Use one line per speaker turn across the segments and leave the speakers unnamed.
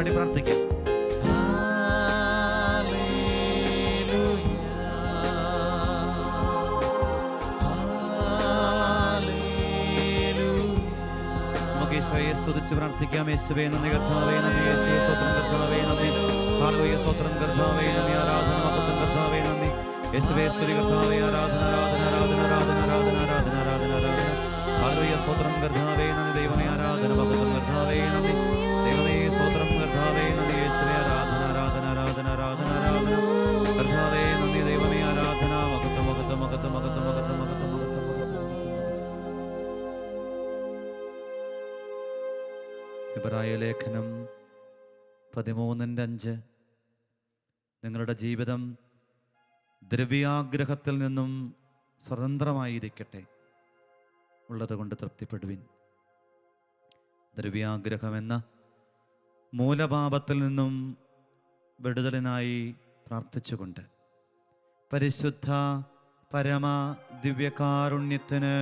പാടി പ്രാർത്ഥിക്കാം. യേശുവേ സ്തുതിച്ച് പ്രാർത്ഥിക്കാം. യേശുവേ നന്ദി കർത്താവേ, നന്ദി യേശുവേ സ്തോത്രം കർത്താവേ, നന്ദി ഹല്ലേലൂയ സ്തോത്രം കർത്താവേ, നന്ദി ആരാധന മഹത്വം കർത്താവേ, നന്ദി യേശുവേ സ്തുതി കർത്താവേ, ആരാധന ആരാധന ആരാധന ആരാധന ആരാധന ആരാധന ആരാധന ആരാധന ഹല്ലേലൂയ സ്തോത്രം കർത്താവേ, നന്ദി ദൈവമേ ആരാധന മഹത്വം കർത്താവേ, നന്ദി ദൈവമേ സ്തോത്രം കർത്താവേ, നന്ദി യേശുവേ ആരാധന ആരാധന ആരാധന ആരാധന ആരാധന കർത്താവേ, നന്ദി ദൈവമേ ആരാധന മഹത്വം മഹത്വം മഹത്വം മഹത്വം മഹത്വം മഹത്വം മഹത്വം. എബ്രായ ലേഖനം 13:5 നിങ്ങളുടെ ജീവിതം ദ്രവ്യാഗ്രഹത്തിൽ നിന്നും സ്വതന്ത്രമായിരിക്കട്ടെ, ഉള്ളതുകൊണ്ട് തൃപ്തിപ്പെടുവിൻ. ദ്രവ്യാഗ്രഹമെന്ന മൂലപാപത്തിൽ നിന്നും വിടുതലിനായി പ്രാർത്ഥിച്ചുകൊണ്ട് പരിശുദ്ധ പരമ ദിവ്യകാരുണ്യത്തിന്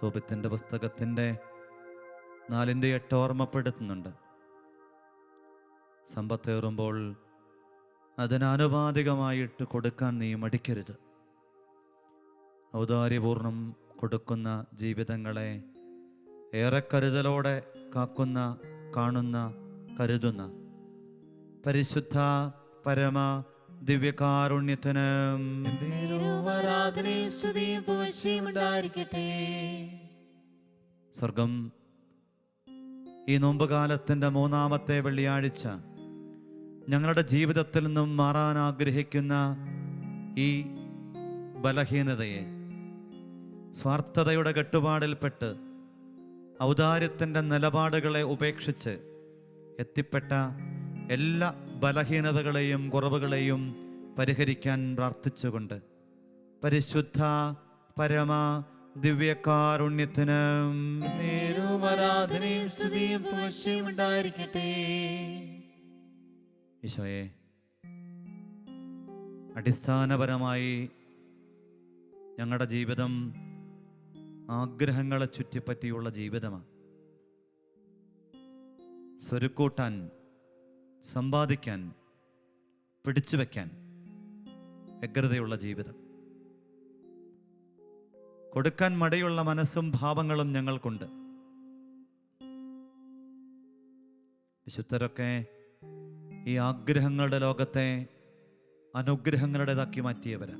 തോബിത്തിന്റെ പുസ്തകത്തിന്റെ 4:8 ഓർമ്മപ്പെടുത്തുന്നുണ്ട്. സമ്പത്തേറുമ്പോൾ അതിനാനുപാതികമായിട്ട് കൊടുക്കാൻ നീ മടിക്കരുത്. ഔദാര്യപൂർണം കൊടുക്കുന്ന ജീവിതങ്ങളെ ഏറെ കരുതലോടെ കാക്കുന്ന, കാണുന്ന, കരുതുന്ന പരിശുദ്ധ പരമ ദിവ്യകാരുണ്യത്തിന് സ്വർഗം ഈ നോമ്പുകാലത്തിൻ്റെ 3-ാമത്തെ വെള്ളിയാഴ്ച ഞങ്ങളുടെ ജീവിതത്തിൽ നിന്നും മാറാൻ ആഗ്രഹിക്കുന്ന ഈ ബലഹീനതയെ, സ്വാർത്ഥതയുടെ കെട്ടുപാടിൽപ്പെട്ട് ഔദാര്യത്തിൻ്റെ നിലപാടുകളെ ഉപേക്ഷിച്ച് എത്തിപ്പെട്ട എല്ലാ ബലഹീനതകളെയും കുറവുകളെയും പരിഹരിക്കാൻ പ്രാർത്ഥിച്ചുകൊണ്ട് പരിശുദ്ധ പരമ ദിവ്യകാരുണ്യത്തിന് ഈശോയെ, അടിസ്ഥാനപരമായി ഞങ്ങളുടെ ജീവിതം ആഗ്രഹങ്ങളെ ചുറ്റിപ്പറ്റിയുള്ള ജീവിതമാണ്. സ്വരുക്കൂട്ടാൻ, സമ്പാദിക്കാൻ, പിടിച്ചു വയ്ക്കാൻ വ്യഗ്രതയുള്ള ജീവിതം, കൊടുക്കാൻ മടിയുള്ള മനസ്സും ഭാവങ്ങളും ഞങ്ങൾക്കുണ്ട്. വിശുദ്ധരൊക്കെ ഈ ആഗ്രഹങ്ങളുടെ ലോകത്തെ അനുഗ്രഹങ്ങളുടേതാക്കി മാറ്റിയവരാ.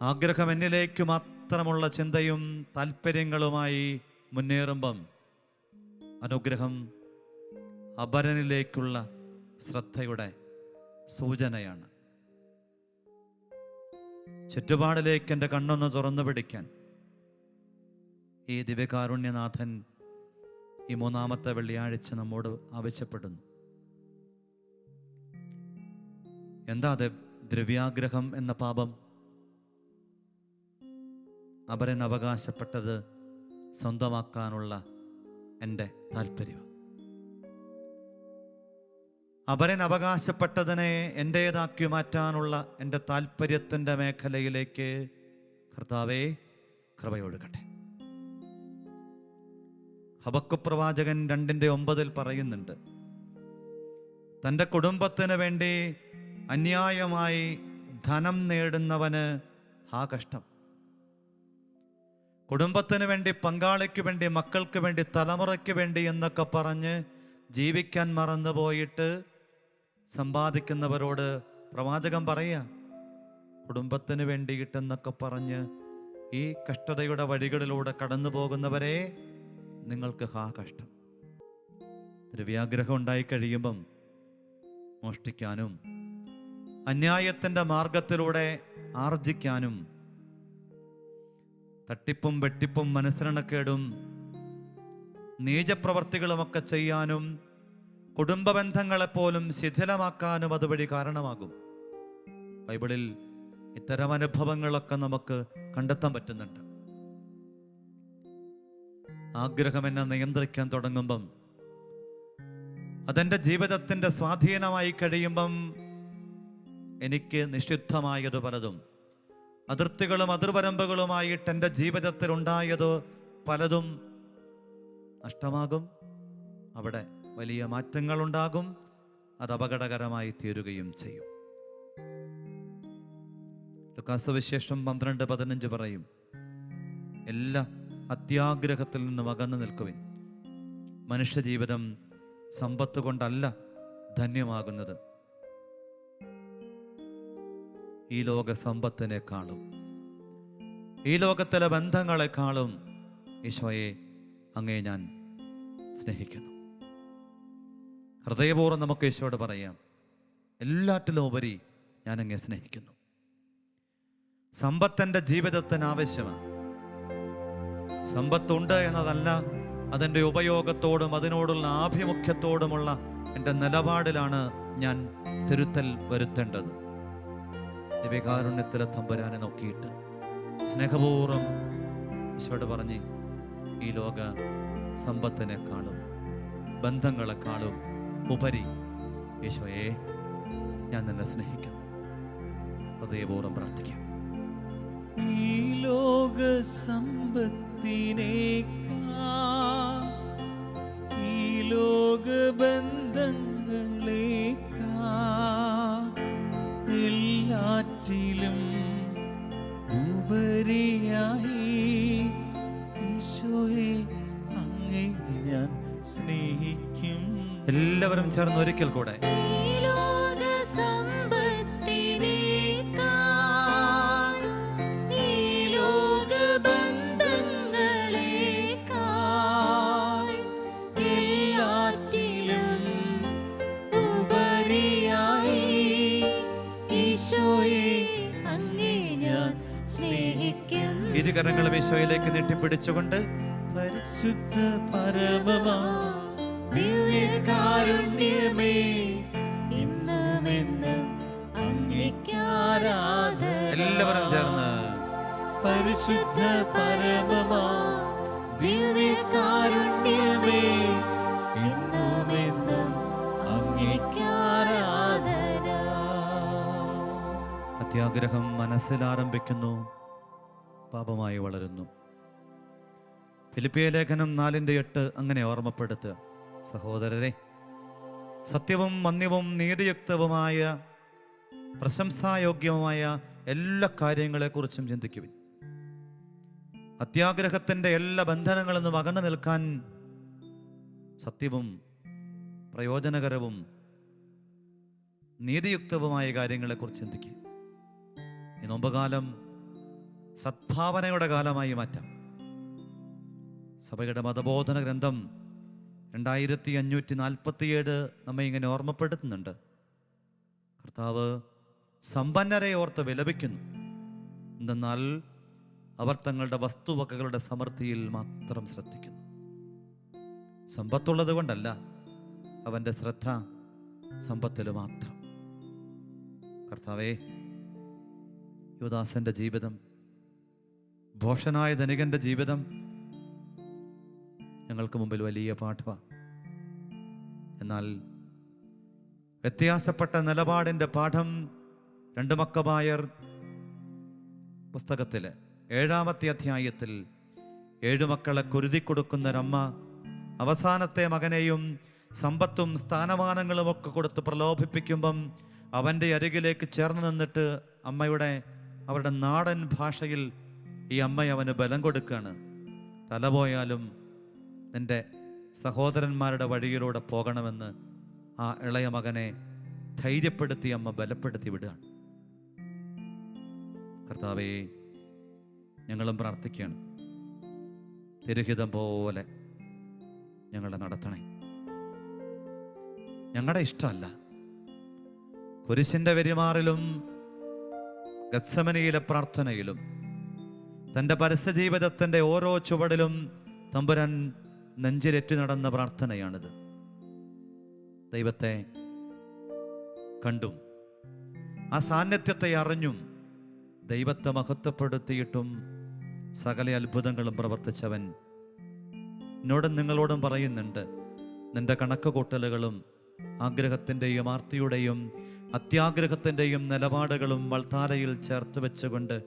ആഗ്രഹം എന്നിലേക്ക് മാത്രമുള്ള ചിന്തയും താല്പര്യങ്ങളുമായി മുന്നേറുമ്പം അനുഗ്രഹം അപരനിലേക്കുള്ള ശ്രദ്ധയുടെ സൂചനയാണ്. ചുറ്റുപാടിലേക്ക് എൻ്റെ കണ്ണൊന്ന് തുറന്നു പിടിക്കാൻ ഈ ദിവ്യകാരുണ്യനാഥൻ ഈ 3-ാമത്തെ വെള്ളിയാഴ്ച നമ്മോട് ആവശ്യപ്പെടുന്നു. എന്താ അത്? ദ്രവ്യാഗ്രഹം എന്ന പാപം. അപരൻ അവകാശപ്പെട്ടത് സ്വന്തമാക്കാനുള്ള എൻ്റെ താല്പര്യം, അപരൻ അവകാശപ്പെട്ടതിനെ എൻ്റേതാക്കി മാറ്റാനുള്ള എൻ്റെ താല്പര്യത്തിൻ്റെ മേഖലയിലേക്ക് കർത്താവേ കൃപയൊഴുകട്ടെ. ഹബക്കുക്ക് പ്രവാചകൻ 2:9 പറയുന്നുണ്ട്, തൻ്റെ കുടുംബത്തിന് വേണ്ടി അന്യായമായി ധനം നേടുന്നവന് ആ കഷ്ടം. കുടുംബത്തിന് വേണ്ടി, പങ്കാളിക്ക് വേണ്ടി, മക്കൾക്ക് വേണ്ടി, തലമുറയ്ക്ക് വേണ്ടി എന്നൊക്കെ പറഞ്ഞ് ജീവിക്കാൻ മറന്നുപോയിട്ട് സമ്പാദിക്കുന്നവരോട് പ്രവാചകൻ പറയുക, കുടുംബത്തിന് വേണ്ടിയിട്ടെന്നൊക്കെ പറഞ്ഞ് ഈ കഷ്ടതയുടെ വഴികളിലൂടെ കടന്നു പോകുന്നവരെ നിങ്ങൾക്ക് ഹാ കഷ്ടം. ദ്രവ്യാഗ്രഹം ഉണ്ടായിക്കഴിയുമ്പം മോഷ്ടിക്കാനും അന്യായത്തിൻ്റെ മാർഗത്തിലൂടെ ആർജിക്കാനും തട്ടിപ്പും വെട്ടിപ്പും മനസ്സരണക്കേടും നീചപ്രവർത്തികളുമൊക്കെ ചെയ്യാനും കുടുംബ ബന്ധങ്ങളെപ്പോലും ശിഥിലമാക്കാനും അതുവഴി കാരണമാകും. ബൈബിളിൽ ഇത്തരം അനുഭവങ്ങളൊക്കെ നമുക്ക് കണ്ടെത്താൻ പറ്റുന്നുണ്ട്. ആഗ്രഹം എന്നെ നിയന്ത്രിക്കാൻ തുടങ്ങുമ്പം, അതെൻ്റെ ജീവിതത്തിൻ്റെ സ്വാധീനമായി കഴിയുമ്പം എനിക്ക് നിഷിദ്ധമായത് പലതും, അതിർത്തികളും അതിർവരമ്പുകളുമായിട്ട് എൻ്റെ ജീവിതത്തിൽ ഉണ്ടായത് പലതും നഷ്ടമാകും. അവിടെ വലിയ മാറ്റങ്ങളുണ്ടാകും. അത് അപകടകരമായി തീരുകയും ചെയ്യും. ലൂക്കാസുവിശേഷം 12:15 പറയും, എല്ലാ അത്യാഗ്രഹത്തിൽ നിന്നും അകന്നു നിൽക്കുവിൻ. മനുഷ്യജീവിതം സമ്പത്ത് കൊണ്ടല്ല ധന്യമാകുന്നത്. ഈ ലോക സമ്പത്തിനേക്കാളും ഈ ലോകത്തിലെ ബന്ധങ്ങളെക്കാളും ഈശോയെ അങ്ങേ ഞാൻ സ്നേഹിക്കുന്നു. ഹൃദയപൂർവ്വം നമുക്ക് ഈശോയോട് പറയാം, എല്ലാറ്റിലും ഉപരി ഞാൻ അങ്ങേ സ്നേഹിക്കുന്നു. സമ്പത്ത് ജീവിതത്തിന് ആവശ്യമാണ്. സമ്പത്തുണ്ട് എന്നതല്ല, അതിൻ്റെ ഉപയോഗത്തോടും അതിനോടുള്ള ആഭിമുഖ്യത്തോടുമുള്ള എൻ്റെ നിലപാടിലാണ് ഞാൻ തിരുത്തൽ വരുത്തേണ്ടത്. ദിവ്യകാരുണ്യത്തിലെ തമ്പുരാനെ നോക്കിയിട്ട് സ്നേഹപൂർവ്വം ഈശോയോട് പറഞ്ഞ്, ഈ ലോക സമ്പത്തിനേക്കാളും ബന്ധങ്ങളെക്കാളും ഉപരി ഈശോയെ ഞാൻ നിന്നെ സ്നേഹിക്കുന്നു. ഹൃദയപൂർവ്വം പ്രാർത്ഥിക്കാം.
ഈ ലോക സമ്പത്തിനേക്കാൾ, ഈ ലോക ബന്ധങ്ങളേക്കാൾ, എല്ലാറ്റിലും ഉപരിയായി ഈശോയെ അങ്ങേ ഞാൻ സ്നേഹിക്കും.
എല്ലാവരും ചേർന്ന് ഒരിക്കൽ കൂടെ. ഇരുകരങ്ങളും ഈശോയിലേക്ക് നീട്ടിപ്പിടിച്ചുകൊണ്ട്,
പരിശുദ്ധ പരമമാ ദിവ്യകാരുണ്യമേ, ഇന്നുമെന്നും അങ്ങേക്ക് ആരാധന.
എല്ലാവരും ചേർന്ന്.
പരിശുദ്ധ പരമമാ ദിവ്യകാരുണ്യമേ, ഇന്നുമെന്നും അങ്ങേക്ക് ആരാധന.
അത്യാഗ്രഹം മനസ്സിൽ ആരംഭിക്കുന്നു, പാപമായി വളരുന്നു. ഫിലിപ്പിയ ലേഖനം 4:8 അങ്ങനെ ഓർമ്മപ്പെടുത്തുക. സഹോദരരെ, സത്യവും മന്യവും നീതിയുക്തവുമായ പ്രശംസായോഗ്യവുമായ എല്ലാ കാര്യങ്ങളെക്കുറിച്ചും ചിന്തിക്കുവിൻ. അത്യാഗ്രഹത്തിൻ്റെ എല്ലാ ബന്ധനങ്ങളിൽ നിന്നും അകന്നു നിൽക്കാൻ സത്യവും പ്രയോജനകരവും നീതിയുക്തവുമായ കാര്യങ്ങളെക്കുറിച്ച് ചിന്തിക്കുക. ഈ നോമ്പുകാലം സദ്ഭാവനയുടെ കാലമായി മാറ്റാം. സഭയുടെ മതബോധന ഗ്രന്ഥം 2547 നമ്മെ ഇങ്ങനെ ഓർമ്മപ്പെടുത്തുന്നുണ്ട്. കർത്താവ് സമ്പന്നരെ ഓർത്ത് വിലപിക്കുന്നു, എന്തെന്നാൽ അവർ തങ്ങളുടെ വസ്തുവകകളുടെ സമൃദ്ധിയിൽ മാത്രം ശ്രദ്ധിക്കുന്നു. സമ്പത്തുള്ളത് കൊണ്ടല്ല, അവൻ്റെ ശ്രദ്ധ സമ്പത്തിൽ മാത്രം. കർത്താവേ, യുവദാസന്റെ ജീവിതം, ഭോഷനായ ധനികന്റെ ജീവിതം ഞങ്ങൾക്ക് മുമ്പിൽ വലിയ പാഠമാണ്. എന്നാൽ വ്യത്യാസപ്പെട്ട നിലപാടിൻ്റെ പാഠം 2 മക്കബായർ പുസ്തകത്തിലെ 7-ാമത്തെ അധ്യായത്തിൽ 7 മക്കളെ കുരുതി കൊടുക്കുന്നൊരമ്മ അവസാനത്തെ മകനെയും സമ്പത്തും സ്ഥാനമാനങ്ങളും ഒക്കെ കൊടുത്ത് പ്രലോഭിപ്പിക്കുമ്പം അവൻ്റെ അരികിലേക്ക് ചേർന്ന് നിന്നിട്ട് അവരുടെ നാടൻ ഭാഷയിൽ ഈ അമ്മ അവന് ബലം കൊടുക്കുകയാണ്. തല പോയാലും നിൻ്റെ സഹോദരന്മാരുടെ വഴിയിലൂടെ പോകണമെന്ന് ആ ഇളയ മകനെ ധൈര്യപ്പെടുത്തി അമ്മ ബലപ്പെടുത്തി വിടുകയാണ്. കർത്താവേ, ഞങ്ങളും പ്രാർത്ഥിക്കുകയാണ്, തിരുഹിതം പോലെ ഞങ്ങളെ നടത്തണേ. ഞങ്ങളുടെ ഇഷ്ടമല്ല, കുരിശിൻ്റെ വെരിമാറിലും ഗത്സമനിയിലെ പ്രാർത്ഥനയിലും തൻ്റെ പരസ്യ ജീവിതത്തിൻ്റെ ഓരോ ചുവടിലും തമ്പുരാൻ നെഞ്ചിലേറ്റി നടന്ന പ്രാർത്ഥനയാണിത്. ദൈവത്തെ കണ്ടും ആ സാന്നിധ്യത്തെ അറിഞ്ഞും ദൈവത്തെ മഹത്വപ്പെടുത്തിയിട്ടും സകല അത്ഭുതങ്ങളും പ്രവർത്തിച്ചവൻ എന്നോടും നിങ്ങളോടും പറയുന്നുണ്ട്, നിന്റെ കണക്ക് കൂട്ടലുകളും ആഗ്രഹത്തിൻ്റെയും ആർത്തിയുടെയും അത്യാഗ്രഹത്തിൻ്റെയും നിലപാടുകളും വൾത്താരയിൽ ചേർത്ത് വെച്ചുകൊണ്ട്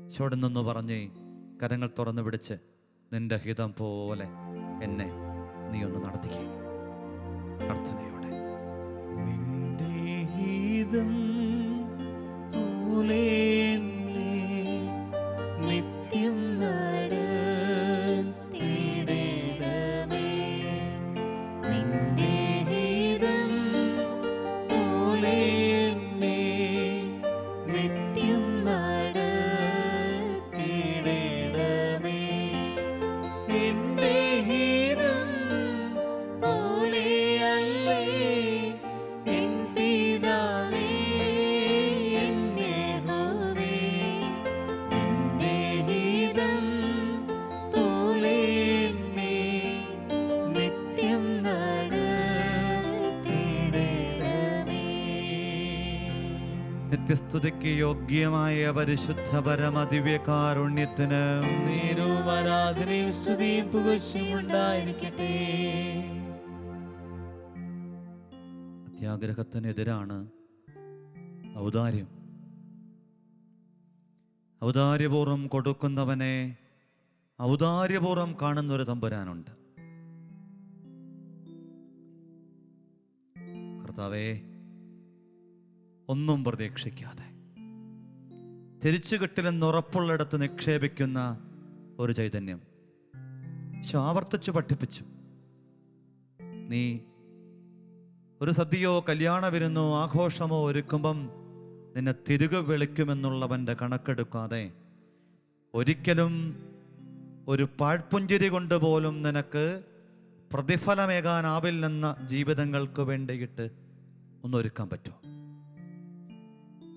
ഈശോട് നിന്ന് പറഞ്ഞ് കരങ്ങൾ തുറന്നു പിടിച്ച് നിന്റെ ഹിതം പോലെ എന്നെ നീ ഒന്ന് നടത്തിക്കേ. പ്രാർത്ഥനയോടെ
നിന്റെ ഹിതം പോലെ എന്നെ നിത്യം നടത്തിയിടണമേ. നിന്റെ ഹിതം പോലെ എന്നെ നിത്യം നടത്തിയിടണമേ. എന്റെ ഹിതം പോലെയല്ലേ എൻ പിതാവേ, എൻ യഹോവേ. നിന്റെ ഹിതം പോലെ എന്നെ നിത്യം നടത്തിയിടണമേ.
നിത്യസ്തുതിക്ക് യോഗ്യമായ പരിശുദ്ധ പരമദിവ്യകാരുണ്യത്തിന്
നേരവും ആരാധനയും സ്തുതിയും പുകഴ്ചയും ഉണ്ടായിരിക്കട്ടെ.
അത്യാഗ്രഹത്തിനെതിരാണ് ഔദാര്യം. ഔദാര്യപൂർവ്വം കൊടുക്കുന്നവനെ ഔദാര്യപൂർവ്വം കാണുന്നൊരു തമ്പുരാനുണ്ട്. കർത്താവേ, ഒന്നും പ്രതീക്ഷിക്കാതെ തിരിച്ചു കിട്ടില്ലെന്ന് ഉറപ്പുള്ളിടത്ത് നിക്ഷേപിക്കുന്ന ഒരു ചൈതന്യം ഈശോ ആവർത്തിച്ചു പഠിപ്പിച്ചു. നീ ഒരു സദ്യയോ കല്യാണ വിരുന്നോ ആഘോഷമോ ഒരുക്കുമ്പം നിന്നെ തിരികെ വിളിക്കുമെന്നുള്ളവൻ്റെ കണക്കെടുക്കാതെ ഒരിക്കലും ഒരു പാഴ്പുഞ്ചിരി കൊണ്ട് പോലും നിനക്ക് പ്രതിഫലമേകാനാവില്ലെന്ന ജീവിതങ്ങൾക്ക് വേണ്ടിയിട്ട് ഒന്നൊരുക്കാൻ പറ്റുമോ?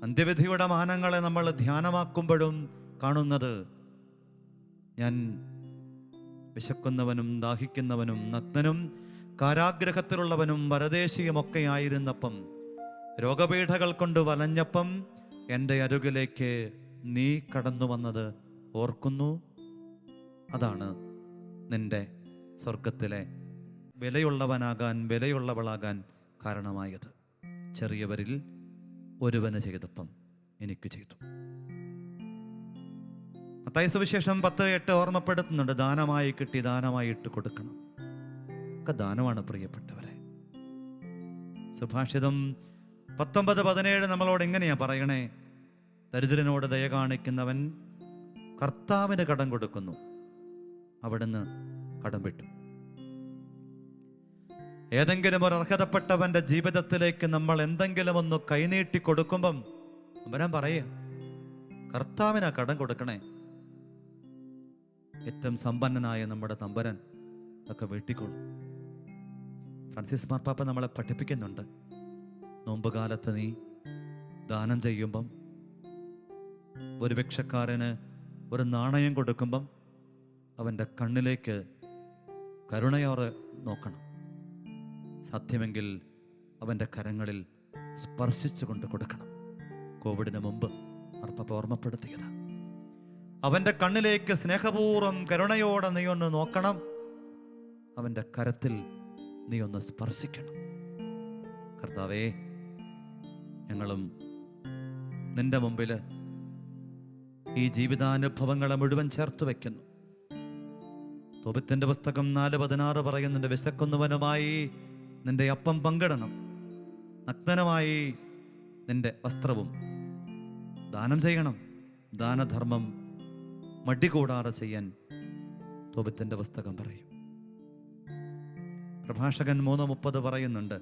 അന്ത്യവിധിയുടെ മാനങ്ങളെ നമ്മൾ ധ്യാനമാക്കുമ്പോഴും കാണുന്നത് ഞാൻ വിശക്കുന്നവനും ദാഹിക്കുന്നവനും നഗ്നനും കാരാഗ്രഹത്തിലുള്ളവനും പരദേശിയുമൊക്കെ ആയിരുന്നപ്പം, രോഗപീഠകൾ കൊണ്ട് വലഞ്ഞപ്പം എൻ്റെ അരുകിലേക്ക് നീ കടന്നു വന്നത് ഓർക്കുന്നു. അതാണ് നിന്റെ സ്വർഗത്തിലെ വിലയുള്ളവനാകാൻ, വിലയുള്ളവളാകാൻ കാരണമായത്. ചെറിയവരിൽ ഒരുവന് ചെയ്തപ്പം എനിക്ക് ചെയ്തു. മത്തായി സുവിശേഷം 10:8 ഓർമ്മപ്പെടുത്തുന്നുണ്ട്, ദാനമായി കിട്ടി ദാനമായി ഇട്ട് കൊടുക്കണം. ഒക്കെ ദാനമാണ് പ്രിയപ്പെട്ടവരെ. സുഭാഷിതം 19:17 നമ്മളോട് എങ്ങനെയാ പറയണേ? ദരിദ്രനോട് ദയ കാണിക്കുന്നവൻ കർത്താവിന് കടം കൊടുക്കുന്നു, അവിടുന്ന് കടം വിട്ടു. ഏതെങ്കിലും ഒരു അർഹതപ്പെട്ടവന്റെ ജീവിതത്തിലേക്ക് നമ്മൾ എന്തെങ്കിലും ഒന്ന് കൈനീട്ടി കൊടുക്കുമ്പം അവൻ പറയുക, കർത്താവിനാ കടം കൊടുക്കണേ. ഏറ്റവും സമ്പന്നനായ നമ്മുടെ തമ്പുരാൻ ഒക്കെ വീട്ടിക്കൊള്ളും. ഫ്രാൻസിസ് മാർപ്പാപ്പ നമ്മളെ പഠിപ്പിക്കുന്നുണ്ട്, നോമ്പുകാലത്ത് നീ ദാനം ചെയ്യുമ്പം, ഒരു ഭിക്ഷക്കാരന് ഒരു നാണയം കൊടുക്കുമ്പം അവൻ്റെ കണ്ണിലേക്ക് കരുണയോടെ നോക്കണം. സാധ്യമെങ്കിൽ അവൻ്റെ കരങ്ങളിൽ സ്പർശിച്ചുകൊണ്ട് കൊടുക്കണം. കോവിഡിന് മുമ്പ് മാർപ്പാപ്പ ഓർമ്മപ്പെടുത്തിയത്, അവൻ്റെ കണ്ണിലേക്ക് സ്നേഹപൂർവ്വം കരുണയോടെ നീ ഒന്ന് നോക്കണം, അവൻ്റെ കരത്തിൽ നീ ഒന്ന് സ്പർശിക്കണം. കർത്താവേ, ഞങ്ങളും നിന്റെ മുമ്പിൽ ഈ ജീവിതാനുഭവങ്ങളെ മുഴുവൻ ചേർത്ത് വയ്ക്കുന്നു. തോബിത്തിന്റെ പുസ്തകം 4:16 പറയുന്നുണ്ട്, വിശക്കുന്നവനുമായി നിന്റെ അപ്പം പങ്കിടണം, നഗ്നനുമായി നിന്റെ വസ്ത്രവും ദാനം ചെയ്യണം. ദാനധർമ്മം മടികൂടാതെ ചെയ്യാൻ തോബിത്തിന്റെ പുസ്തകം പറയും. പ്രഭാഷകൻ 3:30 പറയുന്നുണ്ട്,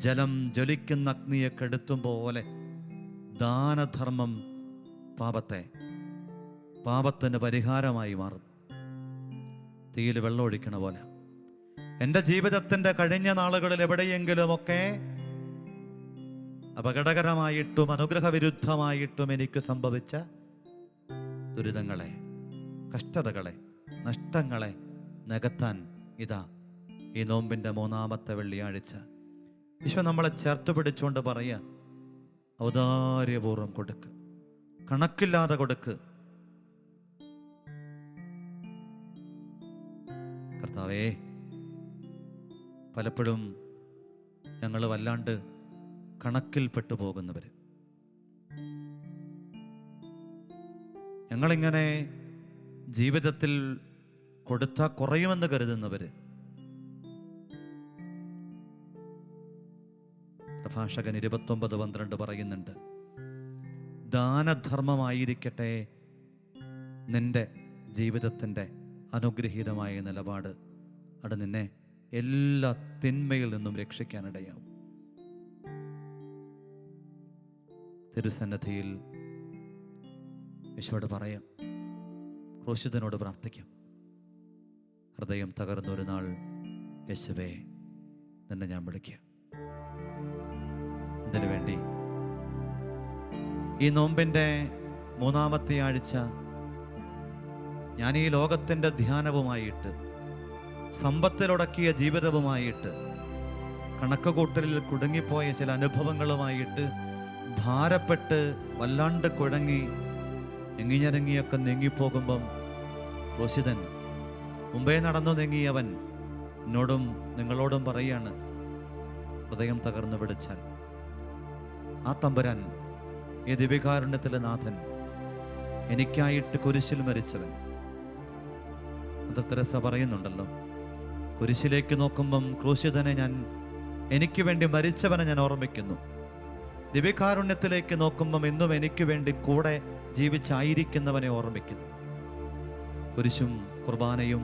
ജലം ജ്വലിക്കുന്ന അഗ്നിയെ കെടുത്തും പോലെ ദാനധർമ്മം പാപത്തിന് പരിഹാരമായി മാറും. തീയിൽ വെള്ളമൊഴിക്കണ പോലെ എൻ്റെ ജീവിതത്തിൻ്റെ കഴിഞ്ഞ നാളുകളിൽ എവിടെയെങ്കിലുമൊക്കെ അപകടകരമായിട്ടും അനുഗ്രഹവിരുദ്ധമായിട്ടും എനിക്ക് സംഭവിച്ച ദുരിതങ്ങളെ, കഷ്ടതകളെ, നഷ്ടങ്ങളെ നികത്താൻ ഇതാ ഈ നോമ്പിൻ്റെ 3-ാമത്തെ വെള്ളിയാഴ്ച ഈശോ നമ്മളെ ചേർത്ത് പിടിച്ചുകൊണ്ട് പറയുക, ഔദാര്യപൂർവ്വം കൊടുക്ക്, കണക്കില്ലാതെ കൊടുക്ക്. കർത്താവേ, പലപ്പോഴും ഞങ്ങൾ വല്ലാണ്ട് കണക്കിൽപ്പെട്ടു പോകുന്നവർ, ഞങ്ങളിങ്ങനെ ജീവിതത്തിൽ കൊടുത്താൽ കുറയുമെന്ന് കരുതുന്നവർ, പ്രഭാഷകൻ 29:12 പറയുന്നുണ്ട്, ദാനധർമ്മമായിരിക്കട്ടെ നിന്റെ ജീവിതത്തിൻ്റെ അനുഗ്രഹീതമായ നിലപാട്. അത് നിന്നെ എല്ലാ തിന്മയിൽ നിന്നും രക്ഷിക്കാനിടയാവും. തിരുസന്നിധിയിൽ യേശുവോട് പറയാം, ക്രൂശിതനോട് പ്രാർത്ഥിക്കാം. ഹൃദയം തകർന്നൊരു നാൾ, യേശുവേ നിന്നെ ഞാൻ വിളിക്കുക. ഇതിനു വേണ്ടി ഈ നോമ്പിൻ്റെ 3-ാമത്തെ ആഴ്ച ഞാൻ ഈ ലോകത്തിൻ്റെ ധ്യാനവുമായിട്ട്, സമ്പത്തിലൊടക്കിയ ജീവിതവുമായിട്ട്, കണക്കുകൂട്ടലിൽ കുടുങ്ങിപ്പോയ ചില അനുഭവങ്ങളുമായിട്ട് ഭാരപ്പെട്ട് വല്ലാണ്ട് കുഴങ്ങി എങ്ങിഞ്ഞരങ്ങിയൊക്കെ നീങ്ങിപ്പോകുമ്പം ക്രൂശിതൻ മുമ്പേ നടന്നു നീങ്ങിയവൻ എന്നോടും നിങ്ങളോടും പറയാണ്, ഹൃദയം തകർന്നു പിടിച്ചാൽ ആ തമ്പുരാൻ, ഈ ദിവ്യകാരുണ്യത്തിലെ നാഥൻ, എനിക്കായിട്ട് കുരിശിൽ മരിച്ചവൻ. അത് തെരേസ പറയുന്നുണ്ടല്ലോ, കുരിശിലേക്ക് നോക്കുമ്പം ക്രൂശിതനെ എനിക്ക് വേണ്ടി മരിച്ചവനെ ഞാൻ ഓർമ്മിക്കുന്നു. ദിവ്യകാരുണ്യത്തിലേക്ക് നോക്കുമ്പം ഇന്നും എനിക്ക് വേണ്ടി കൂടെ ജീവിച്ചായിരിക്കുന്നവനെ ഓർമ്മിക്കുന്നു. കുരിശും കുർബാനയും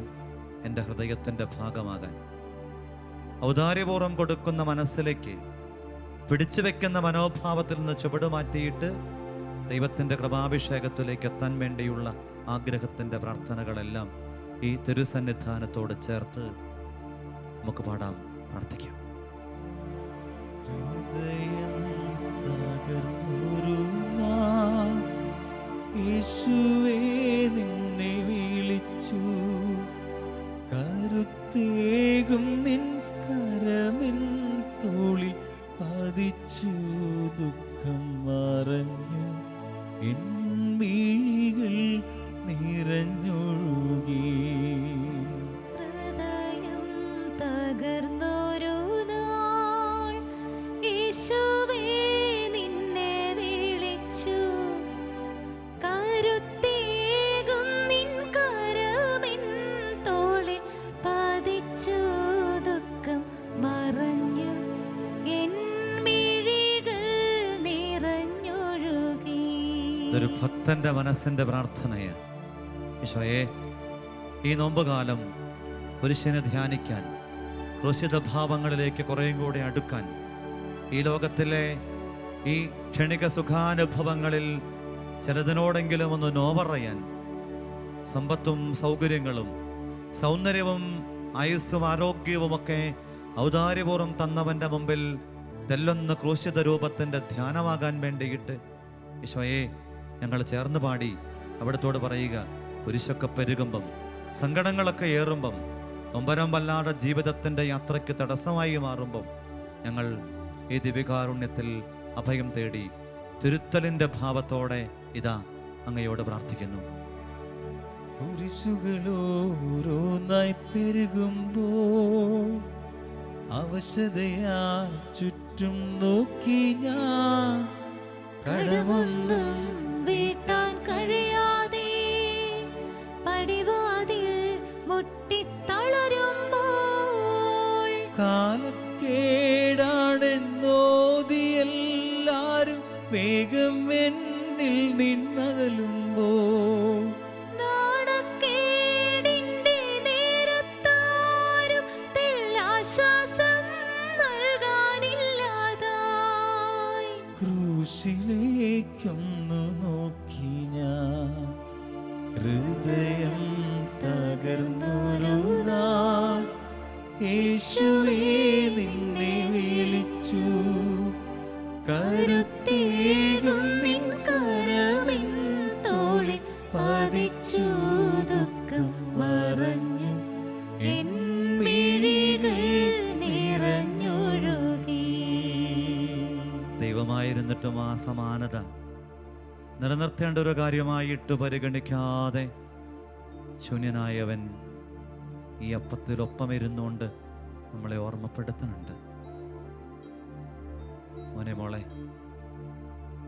എൻ്റെ ഹൃദയത്തിൻ്റെ ഭാഗമാകാൻ, ഔദാര്യപൂർവ്വം കൊടുക്കുന്ന മനസ്സിലേക്ക്, പിടിച്ചു വെക്കുന്ന മനോഭാവത്തിൽ നിന്ന് ചുവടുമാറ്റിയിട്ട് ദൈവത്തിൻ്റെ കൃപാഭിഷേകത്തിലേക്ക് എത്താൻ വേണ്ടിയുള്ള ആഗ്രഹത്തിൻ്റെ പ്രാർത്ഥനകളെല്ലാം ഈ തിരുസന്നിധാനത്തോട് ചേർത്ത് നമുക്ക് പാടാം, പ്രാർത്ഥിക്കാം.
യേശുവേ നിന്നെ വിളിച്ചു, കരുത്തേകും നിൻ കരമിൻ തോളിൽ പതിച്ചു, ദുഃഖം മറഞ്ഞു എൻ മിഴികൾ നിറഞ്ഞൊഴുകി.
ഹൃദയം തകർന്നൊരു നാൾ, യേശുവേ നിന്നെ വിളിച്ചു, കരുത്തേകും നിൻ കരമിൻ തോളിൽ പതിച്ചു, ദുഃഖം മറഞ്ഞു എൻ മിഴികൾ നിറഞ്ഞൊഴുകി.
ഇതൊരു ഭക്തന്റെ മനസ്സിന്റെ പ്രാർത്ഥനയാണ്. ഈശോയെ, ഈ നോമ്പുകാലം കുരിശിനെ ധ്യാനിക്കാൻ, ക്രൂശിത ഭാവങ്ങളിലേക്ക് കുറേയും കൂടി അടുക്കാൻ, ഈ ലോകത്തിലെ ഈ ക്ഷണിക സുഖാനുഭവങ്ങളിൽ ചിലതിനോടെങ്കിലും ഒന്ന് നോവറയാൻ, സമ്പത്തും സൗകര്യങ്ങളും സൗന്ദര്യവും ആയുസ്സും ആരോഗ്യവുമൊക്കെ ഔദാര്യപൂർവ്വം തന്നവൻ്റെ മുമ്പിൽ തെല്ലൊന്ന് ക്രൂശിത രൂപത്തിൻ്റെ ധ്യാനമാകാൻ വേണ്ടിയിട്ട് ഈശോയെ ഞങ്ങൾ ചേർന്ന് പാടി അവിടത്തോട് പറയുക, കുരിശൊക്കെ പെരുകുമ്പം, സങ്കടങ്ങളൊക്കെ ഏറുമ്പം, നൊമ്പരം വല്ലാതെ ജീവിതത്തിൻ്റെ യാത്രയ്ക്ക് തടസ്സമായി മാറുമ്പം ഞങ്ങൾ ഈ ദിവ്യകാരുണ്യത്തിൽ അഭയം തേടി തിരുത്തലിൻ്റെ ഭാവത്തോടെ ഇതാ അങ്ങയോട് പ്രാർത്ഥിക്കുന്നു.
കുരിശുകളോരോന്നായി പെരുകുമ്പോൾ അവശതയാൽ ചുറ്റും നോക്കി ഞാൻ,
കടമൊന്നും വീട്ടാൻ കഴിയാതെ പടിവാതിൽ മുട്ടിത്തളരുമ്പോൾ,
കാലക്കേടാണെന്നോതി എല്ലാരും വേഗം എന്നിൽ നിന്നകലുമ്പോൾ,
നാണക്കേടിന്റെ നേരത്താരും തെല്ലാശ്വാസം നൽകാനില്ലാതായി,
ക്രൂശിലേക്കൊന്നു നോക്കി ഞാൻ, ഹൃദയം തകർന്നൊരു നാൾ, യേശുവേ നിന്നെ വിളിച്ചു, കരുത്തേകും നിൻ കരമിൻ തോളിൽ പതിച്ചു, ദുഃഖം മറഞ്ഞു എൻ മിഴികൾ നിറഞ്ഞൊഴുകി.
ദൈവമായിരുന്നിട്ടും ആ സമാനത നിലനിർത്തേണ്ട ഒരു കാര്യമായിട്ട് പരിഗണിക്കാതെ ശൂന്യനായവൻ ഈ അപ്പത്തിലൊപ്പം ഇരുന്നുകൊണ്ട് നമ്മളെ ഓർമ്മപ്പെടുത്തുന്നുണ്ട്. മോനെ മോളെ,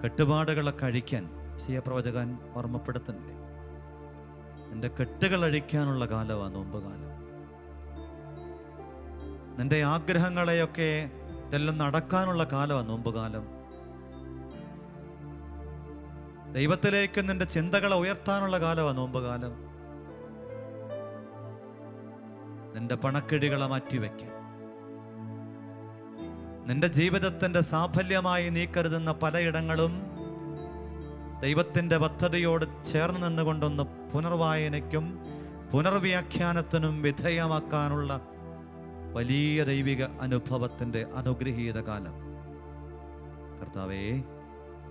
കെട്ടുപാടുകളൊക്കെ അഴിക്കാൻ യെശയ്യാ പ്രവചകൻ ഓർമ്മപ്പെടുത്തുന്നില്ലേ? നിന്റെ കെട്ടുകൾ അഴിക്കാനുള്ള കാലമാണ് നോമ്പ് കാലം. നിന്റെ ആഗ്രഹങ്ങളെയൊക്കെ ഇതെല്ലാം നടക്കാനുള്ള കാലമാണ് നോമ്പ് കാലം. ദൈവത്തിലേക്ക് നിന്റെ ചിന്തകളെ ഉയർത്താനുള്ള കാലമാണ് നോമ്പ് കാലം. നിന്റെ പണക്കിടികളെ മാറ്റിവെക്കാൻ, നിന്റെ ജീവിതത്തിന്റെ സാഫല്യമായി നീ കരുതുന്ന പലയിടങ്ങളും ദൈവത്തിന്റെ പദ്ധതിയോട് ചേർന്ന് നിന്നുകൊണ്ടൊന്ന് പുനർവായനയ്ക്കും പുനർവ്യാഖ്യാനത്തിനും വിധേയമാക്കാനുള്ള വലിയ ദൈവിക അനുഭവത്തിന്റെ അനുഗ്രഹീത കാലം. കർത്താവേ,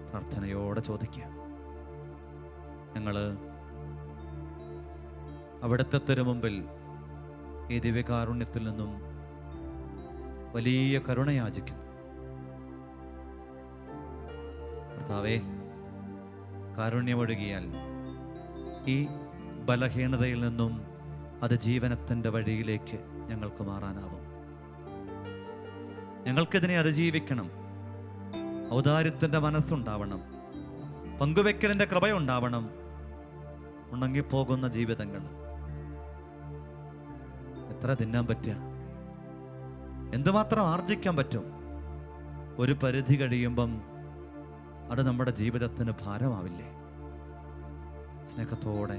പ്രാർത്ഥനയോടെ ചോദിക്കുക. ഞങ്ങള് അവിടുത്തെ തിരുമുമ്പിൽ ഈ ദിവ്യകാരുണ്യത്തിൽ നിന്നും വലിയ കരുണയാചിക്കുന്നു. കർത്താവേ, കാരുണ്യമൊഴുകിയാൽ ഈ ബലഹീനതയിൽ നിന്നും അതിജീവനത്തിൻ്റെ വഴിയിലേക്ക് ഞങ്ങൾക്ക് മാറാനാവും. ഞങ്ങൾക്കിതിനെ അതിജീവിക്കണം. ഔദാര്യത്തിൻ്റെ മനസ്സുണ്ടാവണം, പങ്കുവെക്കലിൻ്റെ കൃപയുണ്ടാവണം. ഉണങ്ങിപ്പോകുന്ന ജീവിതങ്ങൾ എത്ര തിന്നാൻ പറ്റുക, എന്തുമാത്രം ആർജിക്കാൻ പറ്റും? ഒരു പരിധി കഴിയുമ്പം അത് നമ്മുടെ ജീവിതത്തിന് ഭാരമാവില്ലേ? സ്നേഹത്തോടെ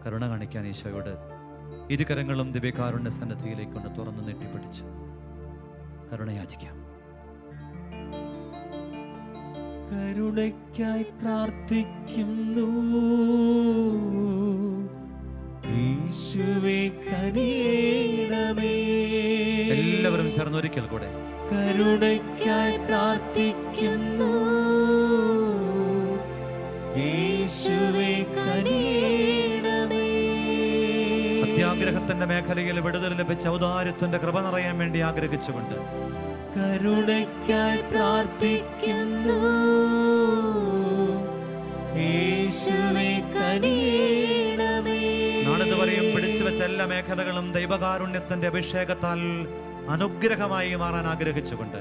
കരുണ കാണിക്കാൻ ഈശോയോട് ഇരുകരങ്ങളും ദിവ്യകാരുണ്യ സന്നിധിയിലേക്ക് കൊണ്ട് തുറന്നു നീട്ടിപ്പിടിച്ച് കരുണയാചിക്കാം.
കരുണയ്ക്കായി പ്രാർത്ഥിക്കുന്നു യേശുവേ, കനിയണമേ.
എല്ലാവരും ചേർന്നൊരിക്കൽ കൂടെ
കരുണയ്ക്കായി പ്രാർത്ഥിക്കുന്നു യേശുവേ, കനിയണമേ.
അത്യാഗ്രഹത്തിന്റെ മേഖലയിൽ വിടുതൽ ലഭിച്ച ഔദാര്യത്തിന്റെ കൃപ നിറയാൻ വേണ്ടി ആഗ്രഹിച്ചുകൊണ്ട്
കരുണയ്ക്കായി പ്രാർത്ഥിക്കുന്നു യേശുവേ, കനിയണമേ.
നാളിതുവരെയും പിടിച്ചു വെച്ച എല്ലാ മേഖലകളും ദൈവകാരുണ്യത്തിന്റെ അഭിഷേകത്താൽ അനുഗ്രഹമായി മാറാൻ ആഗ്രഹിച്ചുകൊണ്ട്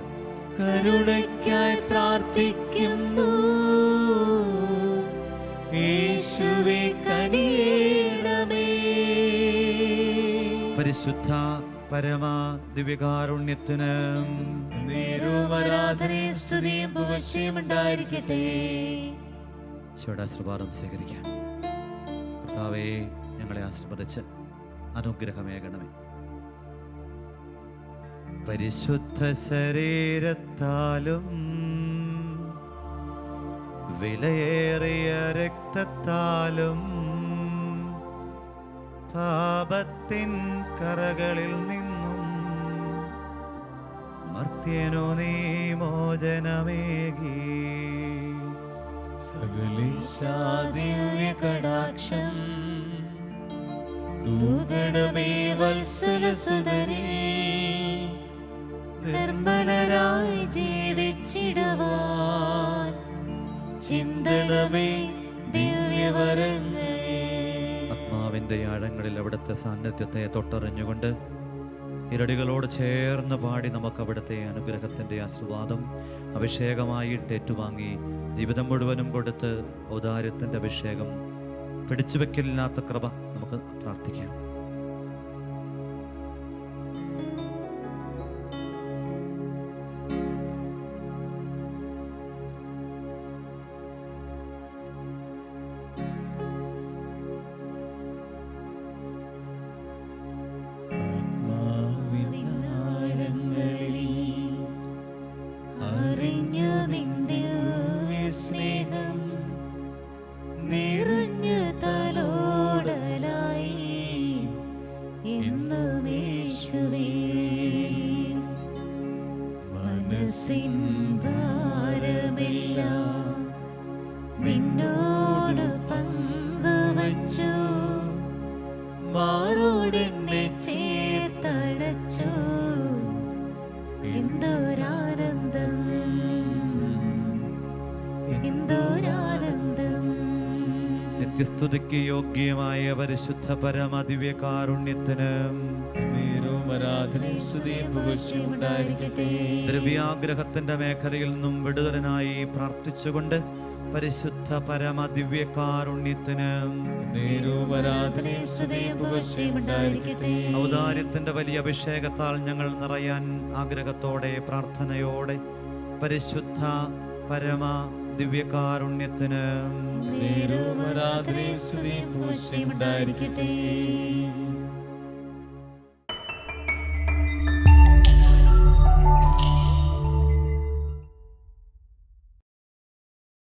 കരുണയ്ക്കായി പ്രാർത്ഥിക്കുന്നു യേശുവേ, കനിയണമേ.
പരിശുദ്ധ പരമ ദിവ്യകാരുണ്യത്തിന്
നേരും ആരാധനയും സ്തുതിയും പുകഴ്ചയും ഉണ്ടായിരിക്കട്ടെ.
ആശീർവാദം സ്വീകരിക്കാം. കർത്താവേ, ഞങ്ങളെ ആശീർവദിച്ച് അനുഗ്രഹമേകണമേ. പരിശുദ്ധ ശരീരത്താലും വിലയേറിയ രക്തത്താലും പാപത്തിൻ കറകളിൽ നിന്നും മർത്യനു നീ മോചനമേകി.
സകലേശാ ദിവ്യ കടാക്ഷം തൂകണമേ വത്സലസുതരിൽ. നിർമ്മലരായി ജീവിച്ചിടുവാൻ ചിന്തണമേ ദിവ്യവരങ്ങൾ.
ആത്മാവിൻ്റെ ആഴങ്ങളിൽ അവിടുത്തെ സാന്നിധ്യത്തെ തൊട്ടറിഞ്ഞുകൊണ്ട് ഇരടികളോട് ചേർന്ന് പാടി നമുക്ക് അവിടുത്തെ അനുഗ്രഹത്തിൻ്റെ ആശീർവാദം അഭിഷേകമായിട്ട് ഏറ്റുവാങ്ങി ജീവിതം മുഴുവനും കൊടുത്ത് ഔദാര്യത്തിൻ്റെ അഭിഷേകം പിടിച്ചുവെക്കലില്ലാത്ത കൃപ നമുക്ക് പ്രാർത്ഥിക്കാം.
സ്നേഹം നിറഞ്ഞ തലോടലായി എന്നുമേശുവേ. മനസ്സിൻ ഭാരമെല്ലാം നിന്നോട് പങ്കുവച്ചു. മാറോടെന്നെ ചേർത്തടച്ചു. എന്തൊരാനന്ദം, എന്തൊരാനന്ദം.
നിത്യസ്തുതിക്ക് യോഗ്യമായ പരിശുദ്ധ പരമ ദിവ്യകാരുണ്യത്തിന്
ഉണ്ടായിരിക്കട്ടെ.
ദ്രവ്യാഗ്രഹത്തിന്റെ മേഖലയിൽ നിന്നും വിടുതലിനായി പ്രാർത്ഥിച്ചുകൊണ്ട് പരിശുദ്ധ പരമ ദിവ്യകാരുണ്യത്തിന്
നേരവും ആരാധനയും സ്തുതിയും പുകഴ്ചയും ഉണ്ടായിരിക്കട്ടെ.
ഔദാര്യത്തിന്റെ വലിയ അഭിഷേകത്താൽ ഞങ്ങൾ നിറയാൻ ആഗ്രഹത്തോടെ പ്രാർത്ഥനയോടെ പരിശുദ്ധ പരമ ദിവ്യകാരുണ്യത്തിന്
നേരവും ആരാധനയും സ്തുതിയും പുകഴ്ചയും ഉണ്ടായിരിക്കട്ടെ.